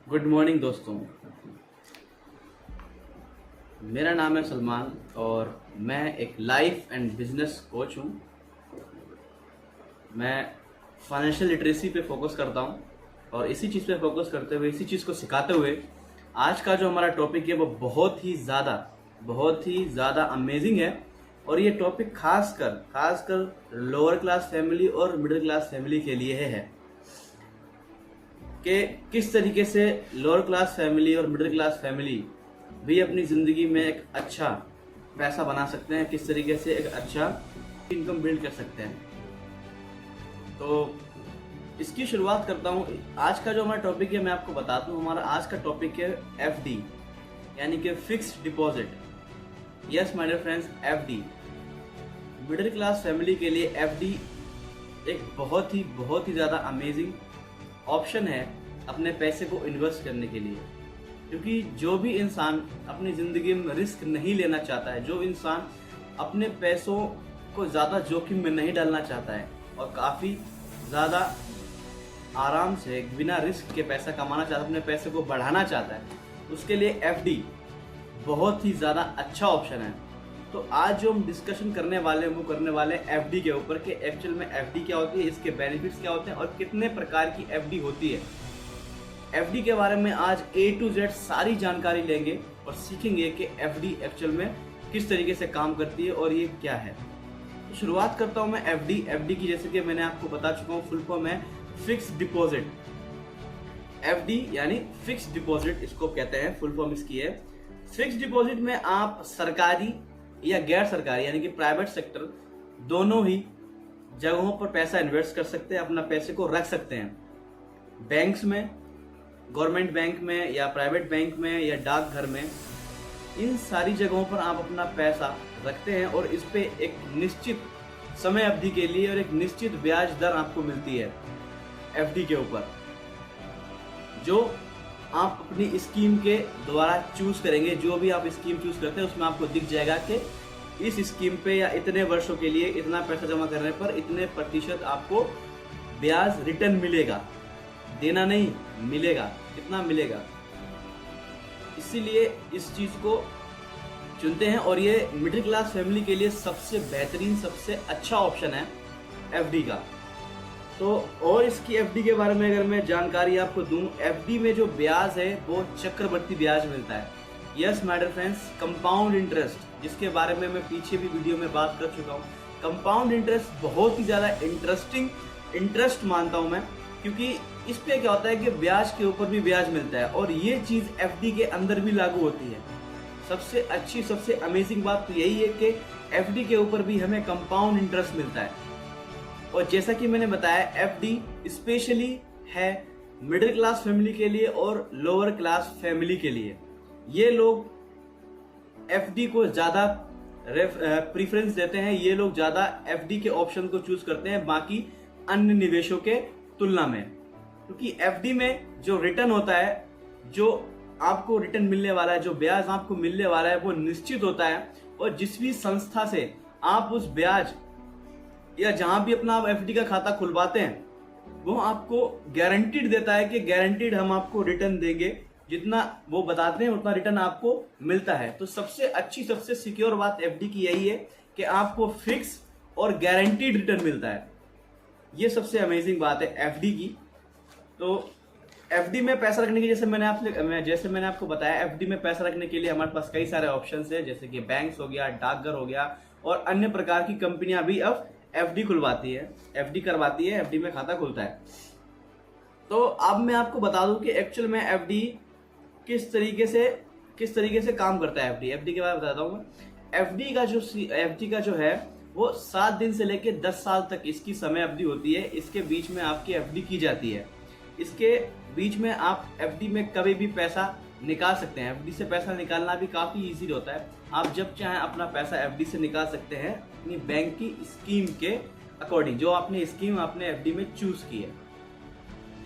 Good morning दोस्तों। मेरा नाम है सलमान और मैं एक लाइफ एंड बिजनेस कोच हूँ। मैं फाइनेंशियल लिटरेसी पे फोकस करता हूँ और इसी चीज़ पे फोकस करते हुए, इसी चीज़ को सिखाते हुए आज का जो हमारा टॉपिक है वो बहुत ही ज़्यादा अमेजिंग है। और ये टॉपिक खासकर लोअर क्लास फैमिली और मिडिल क्लास फैमिली के लिए है कि किस तरीके से लोअर क्लास फैमिली और मिडिल क्लास फैमिली भी अपनी ज़िंदगी में एक अच्छा पैसा बना सकते हैं, किस तरीके से एक अच्छा इनकम बिल्ड कर सकते हैं। तो इसकी शुरुआत करता हूँ। आज का जो हमारा टॉपिक है मैं आपको बताता हूँ। हमारा आज का टॉपिक है एफडी, यानी कि fixed deposit. Yes my dear friends, FD middle class family के लिए एफडी एक बहुत ही ज़्यादा अमेजिंग ऑप्शन है अपने पैसे को इन्वेस्ट करने के लिए। क्योंकि जो भी इंसान अपनी ज़िंदगी में रिस्क नहीं लेना चाहता है, जो इंसान अपने पैसों को ज़्यादा जोखिम में नहीं डालना चाहता है और काफ़ी ज़्यादा आराम से बिना रिस्क के पैसा कमाना चाहता है, अपने पैसे को बढ़ाना चाहता है, उसके लिए एफडी बहुत ही ज़्यादा अच्छा ऑप्शन है। तो आज जो हम डिस्कशन करने वाले हैं वो करने वाले हैं एफडी के ऊपर कि एक्चुअल में एफडी क्या होती है, इसके बेनिफिट्स क्या होते हैं और कितने प्रकार की एफडी होती है। एफडी के बारे में आज ए टू जेड सारी जानकारी लेंगे और सीखेंगे कि एफडी एक्चुअल में किस तरीके से काम करती है और ये क्या है। तो शुरुआत करता हूँ मैं एफडी की। जैसे कि मैंने आपको बता चुका हूँ, फुल फॉर्म है फिक्स्ड डिपॉजिट। एफडी यानी फिक्स्ड डिपॉजिट इसको कहते हैं, फुल फॉर्म इसकी है। फिक्स्ड डिपॉजिट में आप सरकारी या गैर सरकारी यानी कि प्राइवेट सेक्टर दोनों ही जगहों पर पैसा इन्वेस्ट कर सकते हैं, अपना पैसे को रख सकते हैं। बैंक्स में, गवर्नमेंट बैंक में या प्राइवेट बैंक में या डाकघर में, इन सारी जगहों पर आप अपना पैसा रखते हैं और इस पे एक निश्चित समय अवधि के लिए और एक निश्चित ब्याज दर आपको मिलती है एफडी के ऊपर, जो आप अपनी स्कीम के द्वारा चूज करेंगे। जो भी आप स्कीम चूज करते हैं उसमें आपको दिख जाएगा कि इस स्कीम पे या इतने वर्षों के लिए इतना पैसा जमा करने पर इतने प्रतिशत आपको ब्याज रिटर्न मिलेगा। देना नहीं, मिलेगा। कितना मिलेगा, इसीलिए इस चीज को चुनते हैं और ये मिडिल क्लास फैमिली के लिए सबसे बेहतरीन, सबसे अच्छा ऑप्शन है एफडी का। तो और इसकी एफडी के बारे में अगर मैं जानकारी आपको दूं, एफडी में जो ब्याज है वो चक्रवृद्धि ब्याज मिलता है। Yes my dear friends, compound interest, जिसके बारे में मैं पीछे भी वीडियो में बात कर चुका हूँ। कंपाउंड इंटरेस्ट बहुत ही ज़्यादा इंटरेस्टिंग इंटरेस्ट मानता हूँ मैं, क्योंकि इस पे क्या होता है कि ब्याज के ऊपर भी ब्याज मिलता है और ये चीज़ एफडी के अंदर भी लागू होती है। सबसे अच्छी, सबसे अमेजिंग बात तो यही है कि एफडी के ऊपर भी हमें कंपाउंड इंटरेस्ट मिलता है। और जैसा कि मैंने बताया, एफडी स्पेशली है मिडिल क्लास फैमिली के लिए और लोअर क्लास फैमिली के लिए। ये लोग एफडी को ज़्यादा प्रीफरेंस देते हैं, ये लोग ज़्यादा एफडी के ऑप्शन को चूज करते हैं बाकी अन्य निवेशों के तुलना में। क्योंकि एफडी में जो रिटर्न होता है, जो आपको रिटर्न मिलने वाला है, जो ब्याज आपको मिलने वाला है वो निश्चित होता है। और जिस भी संस्था से आप उस ब्याज या जहां भी अपना आप एफडी का खाता खुलवाते हैं वो आपको गारंटीड देता है कि गारंटीड हम आपको रिटर्न देंगे, जितना वो बताते हैं उतना रिटर्न आपको मिलता है। तो सबसे अच्छी, सबसे सिक्योर बात एफडी की यही है कि आपको फिक्स और गारंटीड रिटर्न मिलता है। ये सबसे अमेजिंग बात है एफडी की। तो एफडी में पैसा रखने की जैसे मैंने आपको बताया, एफडी में पैसा रखने के लिए हमारे पास कई सारे ऑप्शंस है, जैसे कि बैंक्स हो गया, डाकघर हो गया और अन्य प्रकार की कंपनियां भी अब एफडी खुलवाती है, एफडी करवाती है, एफडी में खाता खुलता है। तो अब मैं आपको बता दूं कि एक्चुअल में एफडी किस तरीके से काम करता है। एफडी के बारे में बताता हूँ मैं। एफडी का जो है वो 7 दिन से लेकर 10 साल तक इसकी समय अवधि होती है। इसके बीच में आपकी एफडी की जाती है। इसके बीच में आप एफडी में कभी भी पैसा निकाल सकते हैं। एफडी से पैसा निकालना भी काफ़ी इजी होता है। आप जब चाहें अपना पैसा एफडी से निकाल सकते हैं अपनी बैंक की स्कीम के अकॉर्डिंग, जो आपने स्कीम आपने एफडी में चूज की है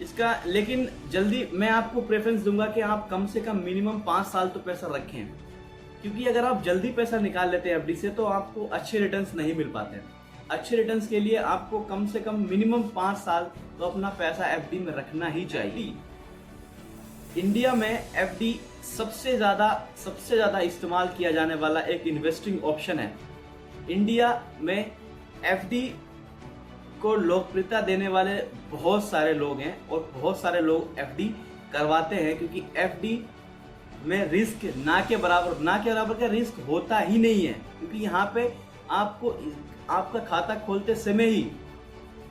इसका। लेकिन जल्दी मैं आपको प्रेफरेंस दूंगा कि आप कम से कम मिनिमम 5 साल तो पैसा रखें, क्योंकि अगर आप जल्दी पैसा निकाल लेते हैं एफडी से तो आपको अच्छे रिटर्न्स नहीं मिल पाते हैं। अच्छे रिटर्न्स के लिए आपको कम से कम मिनिमम 5 साल तो अपना पैसा एफडी में रखना ही चाहिए। इंडिया में एफडी सबसे ज्यादा इस्तेमाल किया जाने वाला एक इन्वेस्टिंग ऑप्शन है। इंडिया में एफडी को लोकप्रियता देने वाले बहुत सारे लोग हैं और बहुत सारे लोग एफडी करवाते हैं, क्योंकि एफडी में रिस्क ना के बराबर का रिस्क होता ही नहीं है। क्योंकि यहाँ पे आपको आपका खाता खोलते समय ही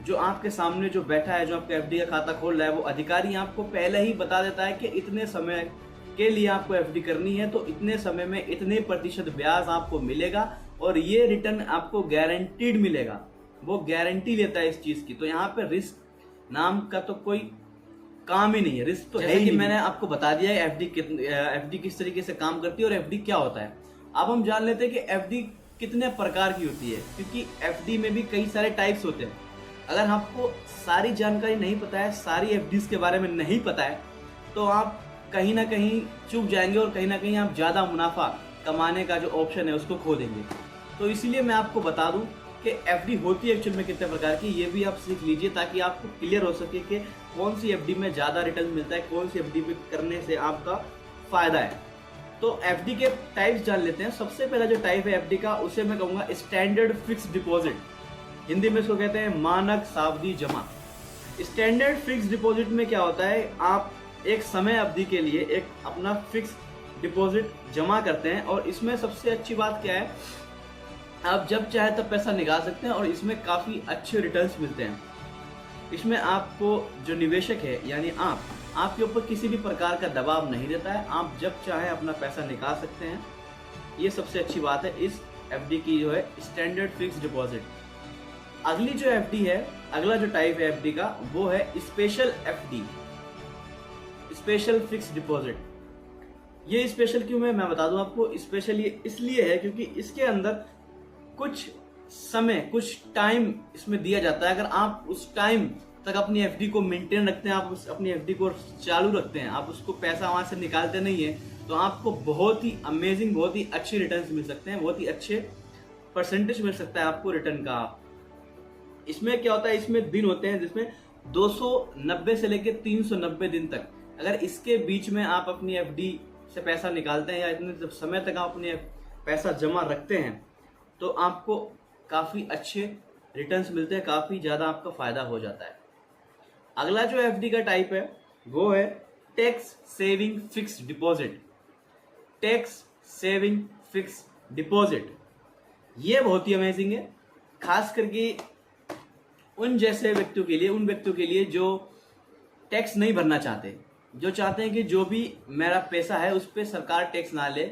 जो आपके सामने जो बैठा है, जो आपका एफडी का खाता खोल रहा है, वो अधिकारी आपको पहले ही बता देता है कि इतने समय के लिए आपको एफडी करनी है, तो इतने समय में इतने प्रतिशत ब्याज आपको मिलेगा और ये रिटर्न आपको गारंटीड मिलेगा। वो गारंटी लेता है इस चीज की। तो यहाँ पे रिस्क नाम का तो कोई काम ही नहीं है, रिस्क तो है ही नहीं। मैंने आपको बता दिया है एफडी किस तरीके से काम करती है और एफडी क्या होता है। अब हम जान लेते हैं कि एफडी कितने प्रकार की होती है, क्योंकि एफडी में भी कई सारे टाइप्स होते हैं। अगर आपको सारी जानकारी नहीं पता है, सारी एफडीज के बारे में नहीं पता है, तो आप कहीं ना कहीं चूक जाएंगे और कहीं ना कहीं आप ज्यादा मुनाफा कमाने का जो ऑप्शन है उसको खो देंगे। तो इसीलिए मैं आपको बता दूं कि एफडी होती है एक्चुअल में कितने प्रकार की, ये भी आप सीख लीजिए ताकि आपको क्लियर हो सके कि कौन सी एफडी में ज्यादा रिटर्न मिलता है, कौन सी एफडी करने से आपका फायदा है। तो एफडी के टाइप्स जान लेते हैं। सबसे पहला जो टाइप है एफडी का, उसे मैं कहूंगा स्टैंडर्ड फिक्स डिपॉजिट। हिंदी में इसको कहते हैं मानक सावधि जमा। स्टैंडर्ड फिक्स डिपॉजिट में क्या होता है, आप एक समय अवधि के लिए एक अपना फिक्स डिपॉजिट जमा करते हैं और इसमें सबसे अच्छी बात क्या है, आप जब चाहे तब पैसा निकाल सकते हैं और इसमें काफी अच्छे रिटर्न्स मिलते हैं। इसमें आपको जो निवेशक है यानी आपके ऊपर किसी भी प्रकार का दबाव नहीं रहता है, आप जब चाहे अपना पैसा निकाल सकते हैं। ये सबसे अच्छी बात है इस एफडी की, जो है स्टैंडर्ड फिक्स डिपॉजिट। अगली जो एफडी है, अगला जो टाइप है एफडी का, वो है special FD, special fix deposit. ये स्पेशल क्यों है मैं बता दूं आपको। स्पेशल ये इसलिए है क्योंकि इसके अंदर कुछ समय, कुछ टाइम इसमें दिया जाता है। अगर आप उस टाइम तक अपनी एफडी को मेंटेन रखते हैं, आप अपनी एफडी को चालू रखते हैं, आप उसको पैसा वहां से निकालते नहीं है, तो आपको बहुत ही अमेजिंग, बहुत ही अच्छे रिटर्न्स मिल सकते हैं, बहुत ही अच्छे परसेंटेज मिल सकता है आपको रिटर्न का। इसमें क्या होता है, इसमें दिन होते हैं जिसमें 290 से लेकर 390 दिन तक, अगर इसके बीच में आप अपनी एफडी से पैसा निकालते हैं या इतने समय तक आप अपने पैसा जमा रखते हैं, तो आपको काफी अच्छे रिटर्न्स मिलते हैं, काफी ज्यादा आपका फायदा हो जाता है। अगला जो एफडी का टाइप है वो है tax saving fix deposit. Tax saving fix deposit ये बहुत ही अमेजिंग है, खास करके उन जैसे व्यक्तियों के लिए, उन व्यक्तियों के लिए जो टैक्स नहीं भरना चाहते, जो चाहते हैं कि जो भी मेरा पैसा है उस पर सरकार टैक्स ना ले,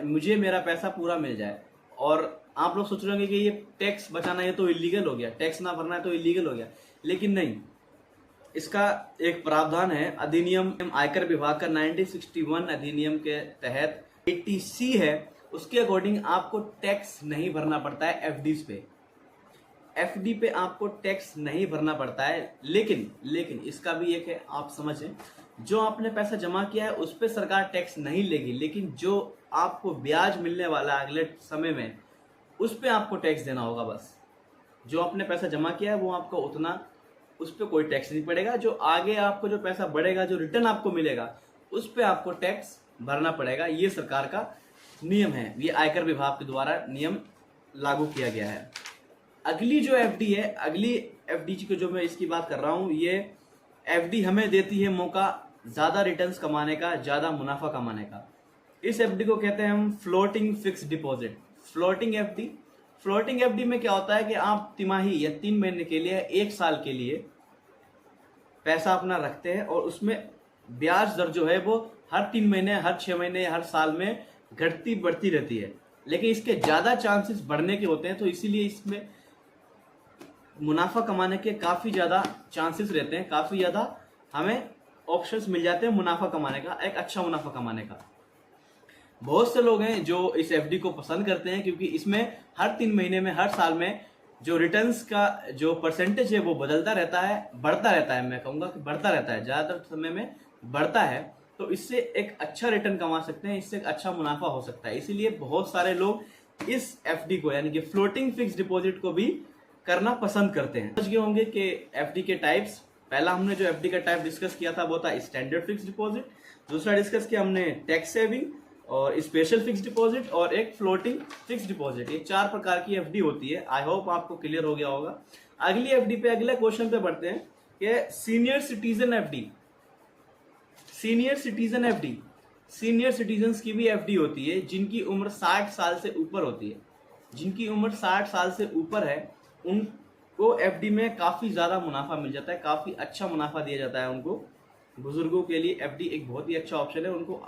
मुझे मेरा पैसा पूरा मिल जाए। और आप लोग सोच रहे होंगे कि ये टैक्स बचाना है तो इलीगल हो गया, टैक्स ना भरना है तो इलीगल हो गया, लेकिन नहीं। इसका एक प्रावधान है अधिनियम आयकर विभाग का 1961 अधिनियम के तहत 80C है, उसके अकॉर्डिंग आपको टैक्स नहीं भरना पड़ता है एफडीज पे। एफडी पे आपको टैक्स नहीं भरना पड़ता है, लेकिन इसका भी एक है, आप समझें, जो आपने पैसा जमा किया है उस पर सरकार टैक्स नहीं लेगी, लेकिन जो आपको ब्याज मिलने वाला है अगले समय में, उस पर आपको टैक्स देना होगा। बस जो आपने पैसा जमा किया है वो आपको उतना, उस पर कोई टैक्स नहीं पड़ेगा। जो आगे आपको जो पैसा बढ़ेगा, जो रिटर्न आपको मिलेगा, उस पर आपको टैक्स भरना पड़ेगा। ये सरकार का नियम है, ये आयकर विभाग के द्वारा नियम लागू किया गया है। अगली जो एफडी है, अगली एफडी की जो मैं इसकी बात कर रहा हूं, ये एफडी हमें देती है मौका ज्यादा रिटर्न्स कमाने का, ज्यादा मुनाफा कमाने का। इस एफडी को कहते हैं हम floating fix deposit, floating FD. Floating FD में क्या होता है कि आप तिमाही या 3 महीने के लिए, 1 साल के लिए पैसा अपना रखते हैं और उसमें ब्याज दर जो है वो हर 3 महीने, हर 6 महीने, हर साल में घटती बढ़ती रहती है, लेकिन इसके ज्यादा चांसेस बढ़ने के होते हैं। तो इसीलिए इसमें मुनाफा कमाने के काफी ज्यादा चांसेस रहते हैं, काफी ज्यादा हमें ऑप्शंस मिल जाते हैं मुनाफा कमाने का, एक अच्छा मुनाफा कमाने का। बहुत से लोग हैं जो इस एफडी को पसंद करते हैं, क्योंकि इसमें हर 3 महीने में, हर साल में जो रिटर्न्स का जो परसेंटेज है वो बदलता रहता है, बढ़ता रहता है। मैं कहूंगा कि बढ़ता रहता है, ज्यादातर समय में बढ़ता है। तो इससे एक अच्छा रिटर्न कमा सकते हैं, इससे एक अच्छा मुनाफा हो सकता है। इसीलिए बहुत सारे लोग इस एफडी को, यानी कि फ्लोटिंग फिक्स डिपॉजिट को भी करना पसंद करते हैं। समझ गए होंगे कि एफडी के टाइप्स पहला हमने जो एफडी का टाइप डिस्कस किया था वो था स्टैंडर्ड फिक्स डिपॉजिट, दूसरा डिस्कस किया हमने टैक्स सेविंग और स्पेशल फिक्स डिपॉजिट और एक फ्लोटिंग फिक्स डिपॉजिट। ये 4 प्रकार की एफडी होती है। आई होप आपको क्लियर हो गया होगा। अगली एफडी पे, अगले क्वेश्चन पे बढ़ते हैं कि senior citizen FD. Senior citizen FD, senior citizens की भी एफडी होती है जिनकी उम्र 60 साल से ऊपर होती है। जिनकी उम्र 60 साल से ऊपर है उनको एफडी में काफी ज्यादा मुनाफा मिल जाता है, काफी अच्छा मुनाफा दिया जाता है उनको। बुजुर्गों के लिए एफडी एक बहुत ही अच्छा ऑप्शन है। उनको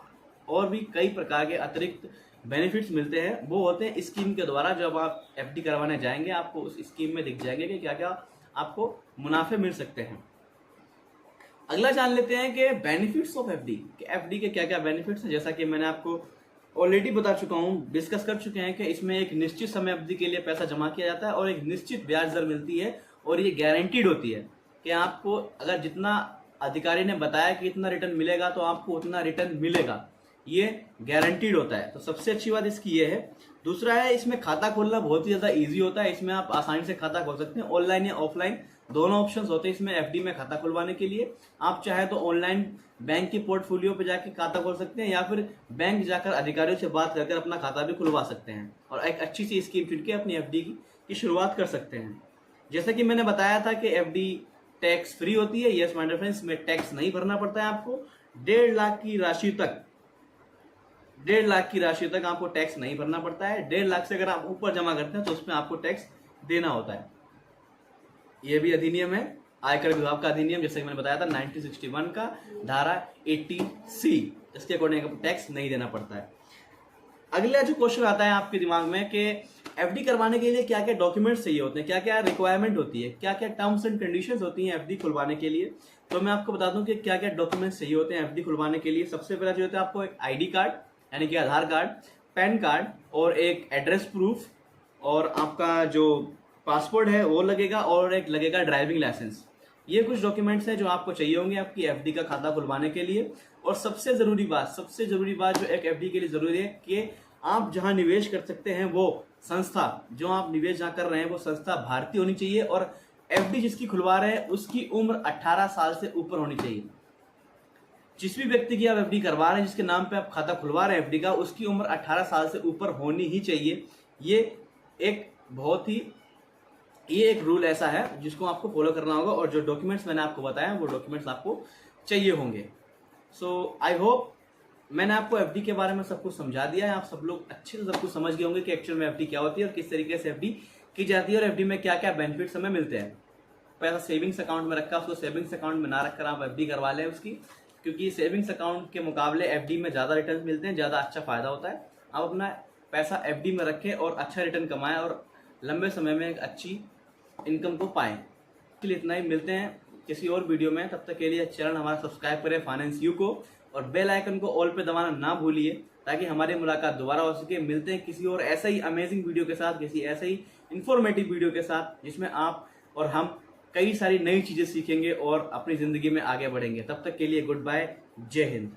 और भी कई प्रकार के अतिरिक्त बेनिफिट्स मिलते हैं, वो होते हैं स्कीम के द्वारा। जब आप एफडी करवाने जाएंगे आपको उस स्कीम में दिख जाएंगे कि क्या क्या आपको मुनाफे मिल सकते हैं। अगला जान लेते हैं कि बेनिफिट्स ऑफ एफडी, कि एफडी के क्या क्या बेनिफिट्स हैं। जैसा कि मैंने आपको ऑलरेडी बता चुका हूं, डिस्कस कर चुके हैं कि इसमें एक निश्चित समय अवधि के लिए पैसा जमा किया जाता है और एक निश्चित ब्याज दर मिलती है और ये गारंटीड होती है कि आपको अगर जितना अधिकारी ने बताया कि इतना रिटर्न मिलेगा तो आपको उतना रिटर्न मिलेगा, ये गारंटीड होता है। तो सबसे अच्छी बात इसकी ये है। दूसरा है, इसमें खाता खोलना बहुत ही ज्यादा इजी होता है। इसमें आप आसानी से खाता खोल सकते हैं, ऑनलाइन या ऑफलाइन दोनों ऑप्शंस होते हैं इसमें एफडी में खाता खुलवाने के लिए। आप चाहे तो ऑनलाइन बैंक की पोर्टफोलियो पे जाके खाता खोल सकते हैं या फिर बैंक जाकर अधिकारियों से बात करके अपना खाता भी खुलवा सकते हैं और एक अच्छी सी स्कीम चुन के अपनी एफडी की शुरुआत कर सकते हैं। जैसा कि मैंने बताया था कि एफडी टैक्स फ्री होती है। यस माय डियर फ्रेंड्स, में टैक्स नहीं भरना पड़ता है आपको। 1.5 लाख की राशि तक, 1.5 लाख की राशि तक आपको टैक्स नहीं भरना पड़ता है। 1.5 लाख से अगर आप ऊपर जमा करते हैं तो उसमें आपको टैक्स देना होता है। यह भी अधिनियम है, आयकर विभाग का अधिनियम, जैसे कि मैंने बताया था 1961 का धारा 80C, इसके अकॉर्डिंग आपको टैक्स नहीं देना पड़ता है। अगला जो क्वेश्चन आता है आपके दिमाग में कि एफडी करवाने के लिए क्या क्या डॉक्यूमेंट्स चाहिए होते हैं, क्या क्या रिक्वायरमेंट होती है, क्या क्या टर्म्स एंड कंडीशंस होती हैं एफडी खुलवाने के लिए। तो मैं आपको बता दूं कि क्या क्या डॉक्यूमेंट्स चाहिए होते हैं एफडी खुलवाने के लिए। सबसे पहला जो होता है आपको एक आईडी कार्ड यानी कि आधार कार्ड, पैन कार्ड और एक एड्रेस प्रूफ और आपका जो पासपोर्ट है वो लगेगा और एक लगेगा ड्राइविंग लाइसेंस। ये कुछ डॉक्यूमेंट्स हैं जो आपको चाहिए होंगे आपकी एफडी का खाता खुलवाने के लिए। और सबसे जरूरी बात जो एक एफडी के लिए जरूरी है कि आप जहां निवेश कर सकते हैं वो संस्था, जो आप निवेश जहां कर रहे हैं वो संस्था भारतीय होनी चाहिए और एफडी जिसकी खुलवा रहे हैं उसकी उम्र 18 साल से ऊपर होनी चाहिए। जिस भी व्यक्ति की आप एफडी करवा रहे हैं, जिसके नाम पे आप खाता खुलवा रहे हैं एफडी का, उसकी उम्र 18 साल से ऊपर होनी ही चाहिए। ये एक रूल ऐसा है जिसको आपको फॉलो करना होगा और जो डॉक्यूमेंट्स मैंने आपको बताया वो डॉक्यूमेंट्स आपको चाहिए होंगे। सो आई होप मैंने आपको एफडी के बारे में सब कुछ समझा दिया है। आप सब लोग अच्छे से सब कुछ समझ गए होंगे कि एक्चुअल में एफडी क्या होती है और किस तरीके से एफडी की जाती है और एफडी में क्या क्या बेनिफिट्स हमें मिलते हैं। पैसा सेविंग्स अकाउंट में रखा, उसको सेविंग्स अकाउंट में ना रखकर आप एफडी करवा लें उसकी, क्योंकि सेविंग्स अकाउंट के मुकाबले एफडी में ज्यादा रिटर्न मिलते हैं, ज्यादा अच्छा फायदा होता है। आप अपना पैसा एफडी में रखें और अच्छा रिटर्न कमाएं और लंबे समय में एक अच्छी इनकम को पाएं। इसके लिए इतना ही, मिलते हैं किसी और वीडियो में। तब तक के लिए चैनल हमारा सब्सक्राइब करें फाइनेंस यू को और बेल आइकन को ऑल पे दबाना ना भूलिए ताकि हमारी मुलाकात दोबारा हो सके। मिलते हैं किसी और ऐसा ही अमेजिंग वीडियो के साथ, किसी ऐसे ही इंफॉर्मेटिव वीडियो के साथ जिसमें आप और हम कई सारी नई चीजें सीखेंगे और अपनी जिंदगी में आगे बढ़ेंगे। तब तक के लिए गुड बाय, जय हिंद।